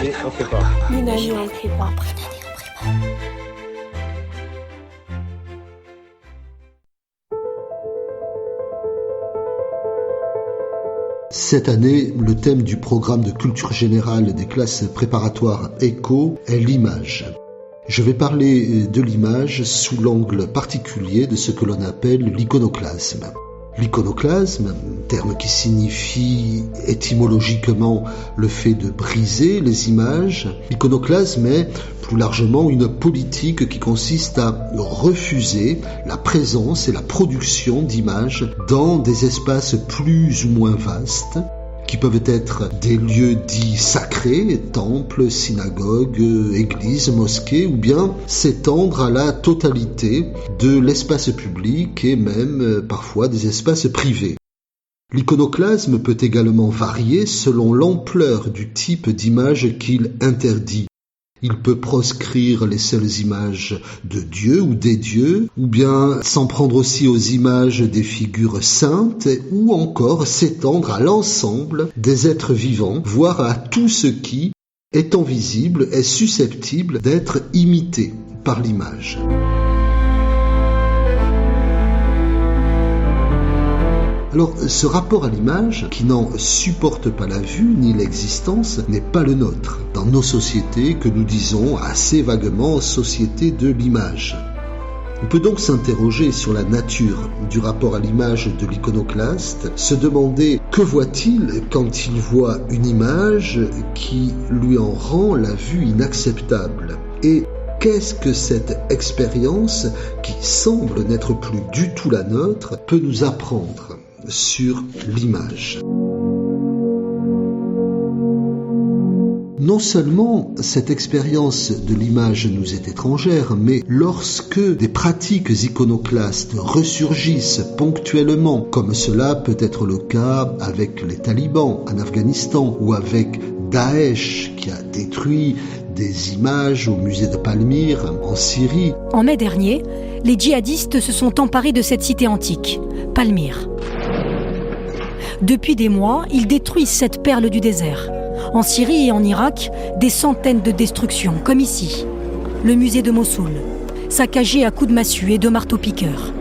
année, on ne fait pas. Une année, on ne fait pas. Cette année, le thème du programme de culture générale des classes préparatoires ECO est l'image. Je vais parler de l'image sous l'angle particulier de ce que l'on appelle l'iconoclasme. L'iconoclasme, terme qui signifie étymologiquement le fait de briser les images, l'iconoclasme est plus largement une politique qui consiste à refuser la présence et la production d'images dans des espaces plus ou moins vastes, qui peuvent être des lieux dits sacrés, temples, synagogues, églises, mosquées, ou bien s'étendre à la totalité de l'espace public et même parfois des espaces privés. L'iconoclasme peut également varier selon l'ampleur du type d'image qu'il interdit. Il peut proscrire les seules images de Dieu ou des dieux, ou bien s'en prendre aussi aux images des figures saintes, ou encore s'étendre à l'ensemble des êtres vivants, voire à tout ce qui, étant visible, est susceptible d'être imité par l'image. Alors, ce rapport à l'image, qui n'en supporte pas la vue ni l'existence, n'est pas le nôtre, dans nos sociétés que nous disons assez vaguement sociétés de l'image. On peut donc s'interroger sur la nature du rapport à l'image de l'iconoclaste, se demander que voit-il quand il voit une image qui lui en rend la vue inacceptable, et qu'est-ce que cette expérience, qui semble n'être plus du tout la nôtre, peut nous apprendre sur l'image. Non seulement cette expérience de l'image nous est étrangère, mais lorsque des pratiques iconoclastes ressurgissent ponctuellement, comme cela peut être le cas avec les talibans en Afghanistan ou avec Daesh qui a détruit des images au musée de Palmyre en Syrie. En mai dernier, les djihadistes se sont emparés de cette cité antique, Palmyre. Depuis des mois, ils détruisent cette perle du désert. En Syrie et en Irak, des centaines de destructions, comme ici. Le musée de Mossoul, saccagé à coups de massue et de marteau-piqueur.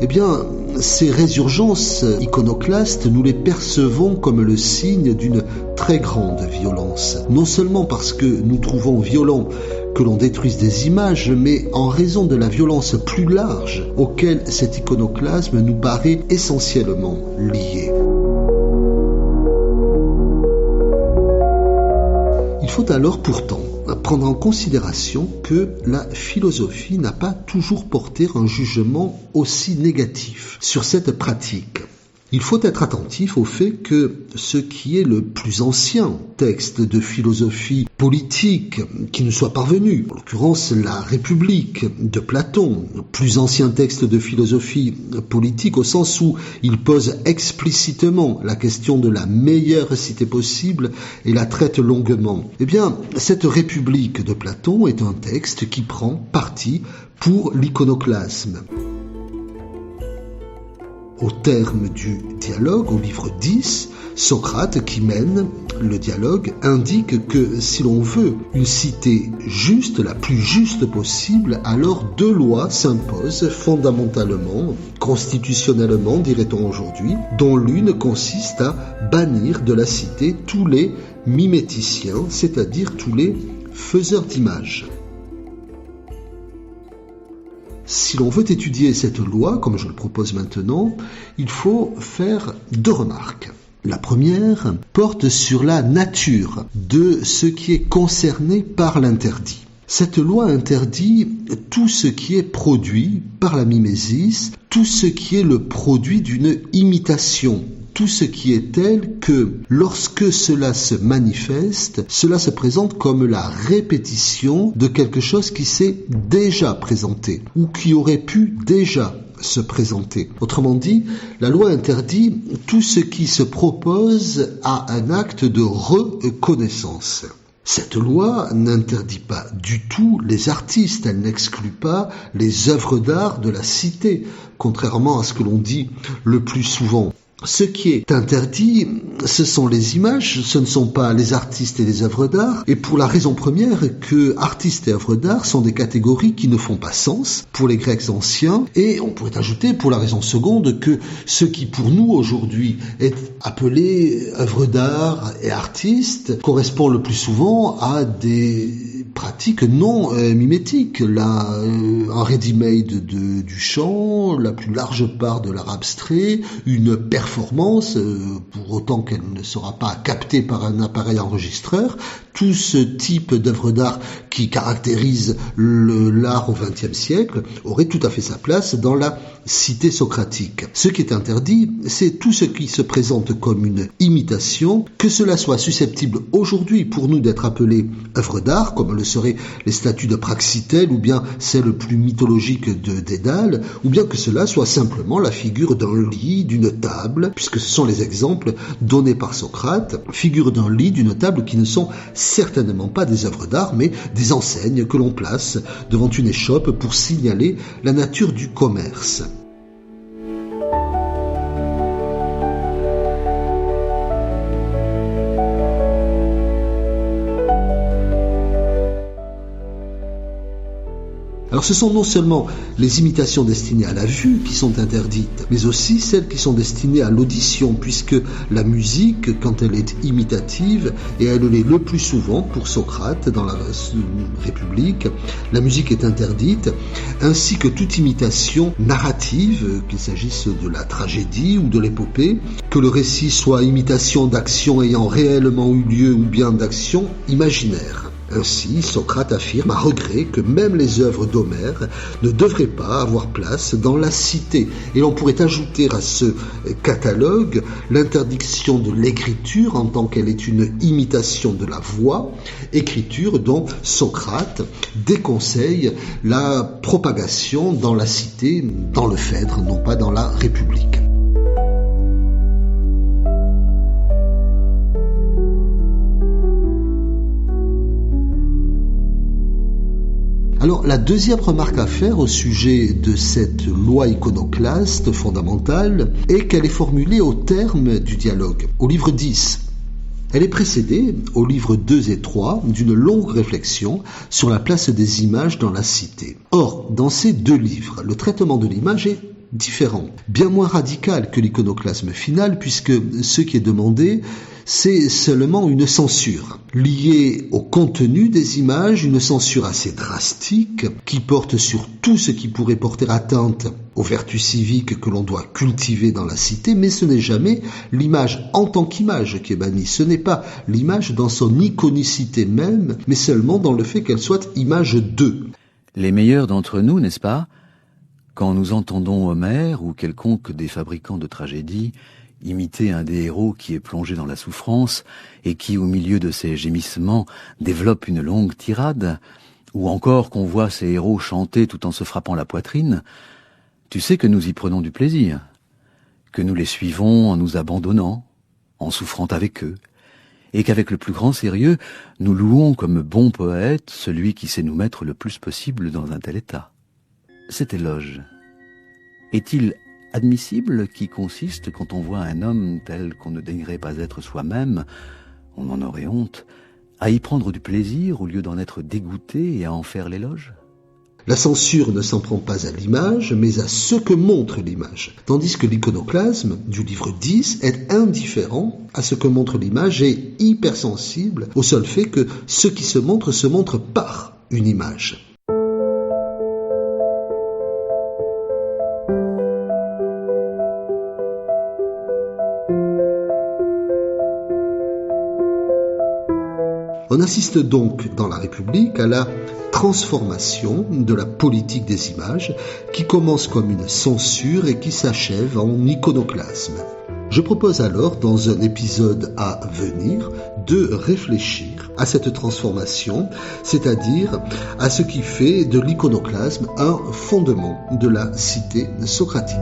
Eh bien, ces résurgences iconoclastes, nous les percevons comme le signe d'une très grande violence. Non seulement parce que nous trouvons violent que l'on détruise des images, mais en raison de la violence plus large auquel cet iconoclasme nous paraît essentiellement lié. Il faut alors pourtant prendre en considération que la philosophie n'a pas toujours porté un jugement aussi négatif sur cette pratique. Il faut être attentif au fait que ce qui est le plus ancien texte de philosophie politique qui nous soit parvenu, en l'occurrence la République de Platon, le plus ancien texte de philosophie politique au sens où il pose explicitement la question de la meilleure cité possible et la traite longuement. Eh bien, cette République de Platon est un texte qui prend parti pour l'iconoclasme. Au terme du dialogue, au livre 10, Socrate, qui mène le dialogue, indique que si l'on veut une cité juste, la plus juste possible, alors deux lois s'imposent fondamentalement, constitutionnellement, dirait-on aujourd'hui, dont l'une consiste à bannir de la cité tous les miméticiens, c'est-à-dire tous les faiseurs d'images. Si l'on veut étudier cette loi, comme je le propose maintenant, il faut faire deux remarques. La première porte sur la nature de ce qui est concerné par l'interdit. Cette loi interdit tout ce qui est produit par la mimésis, tout ce qui est le produit d'une imitation, tout ce qui est tel que lorsque cela se manifeste, cela se présente comme la répétition de quelque chose qui s'est déjà présenté ou qui aurait pu déjà se présenter. Autrement dit, la loi interdit tout ce qui se propose à un acte de reconnaissance. Cette loi n'interdit pas du tout les artistes, elle n'exclut pas les œuvres d'art de la cité, contrairement à ce que l'on dit le plus souvent. Ce qui est interdit, ce sont les images, ce ne sont pas les artistes et les œuvres d'art, et pour la raison première que artistes et œuvres d'art sont des catégories qui ne font pas sens pour les Grecs anciens, et on pourrait ajouter pour la raison seconde que ce qui pour nous aujourd'hui est appelé œuvres d'art et artistes correspond le plus souvent à des pratiques non mimétiques. Là, un ready-made du chant, la plus large part de l'art abstrait, une performance, pour autant qu'elle ne sera pas captée par un appareil enregistreur, tout ce type d'œuvre d'art qui caractérise l'art au XXe siècle aurait tout à fait sa place dans la cité socratique. Ce qui est interdit, c'est tout ce qui se présente comme une imitation, que cela soit susceptible aujourd'hui pour nous d'être appelé œuvre d'art, comme le seraient les statues de Praxitèle ou bien celle plus mythologique de Dédale, ou bien que cela soit simplement la figure d'un lit, d'une table, puisque ce sont les exemples donnés par Socrate, figure d'un lit, d'une table qui ne sont certainement pas des œuvres d'art, mais des enseignes que l'on place devant une échoppe pour signaler la nature du commerce. Alors ce sont non seulement les imitations destinées à la vue qui sont interdites, mais aussi celles qui sont destinées à l'audition, puisque la musique, quand elle est imitative, et elle l'est le plus souvent pour Socrate dans la République, la musique est interdite, ainsi que toute imitation narrative, qu'il s'agisse de la tragédie ou de l'épopée, que le récit soit imitation d'actions ayant réellement eu lieu ou bien d'actions imaginaires. Ainsi, Socrate affirme à regret que même les œuvres d'Homère ne devraient pas avoir place dans la cité. Et l'on pourrait ajouter à ce catalogue l'interdiction de l'écriture en tant qu'elle est une imitation de la voix, écriture dont Socrate déconseille la propagation dans la cité, dans le Phèdre, non pas dans la République. Alors, la deuxième remarque à faire au sujet de cette loi iconoclaste fondamentale est qu'elle est formulée au terme du dialogue, au livre 10. Elle est précédée, au livre 2 et 3, d'une longue réflexion sur la place des images dans la cité. Or, dans ces deux livres, le traitement de l'image est différent, bien moins radical que l'iconoclasme final, puisque ce qui est demandé, c'est seulement une censure liée au contenu des images, une censure assez drastique qui porte sur tout ce qui pourrait porter atteinte aux vertus civiques que l'on doit cultiver dans la cité, mais ce n'est jamais l'image en tant qu'image qui est bannie, ce n'est pas l'image dans son iconicité même, mais seulement dans le fait qu'elle soit image d'eux. Les meilleurs d'entre nous, n'est-ce pas, quand nous entendons Homère ou quelconque des fabricants de tragédies imiter un des héros qui est plongé dans la souffrance et qui, au milieu de ses gémissements, développe une longue tirade, ou encore qu'on voit ces héros chanter tout en se frappant la poitrine, tu sais que nous y prenons du plaisir, que nous les suivons en nous abandonnant, en souffrant avec eux, et qu'avec le plus grand sérieux, nous louons comme bon poète celui qui sait nous mettre le plus possible dans un tel état. Cet éloge est-il admissible qui consiste, quand on voit un homme tel qu'on ne daignerait pas être soi-même, on en aurait honte, à y prendre du plaisir au lieu d'en être dégoûté et à en faire l'éloge ? La censure ne s'en prend pas à l'image, mais à ce que montre l'image. Tandis que l'iconoclasme du livre 10 est indifférent à ce que montre l'image et hypersensible au seul fait que ce qui se montre par une image. On assiste donc dans la République à la transformation de la politique des images qui commence comme une censure et qui s'achève en iconoclasme. Je propose alors, dans un épisode à venir, de réfléchir à cette transformation, c'est-à-dire à ce qui fait de l'iconoclasme un fondement de la cité socratique.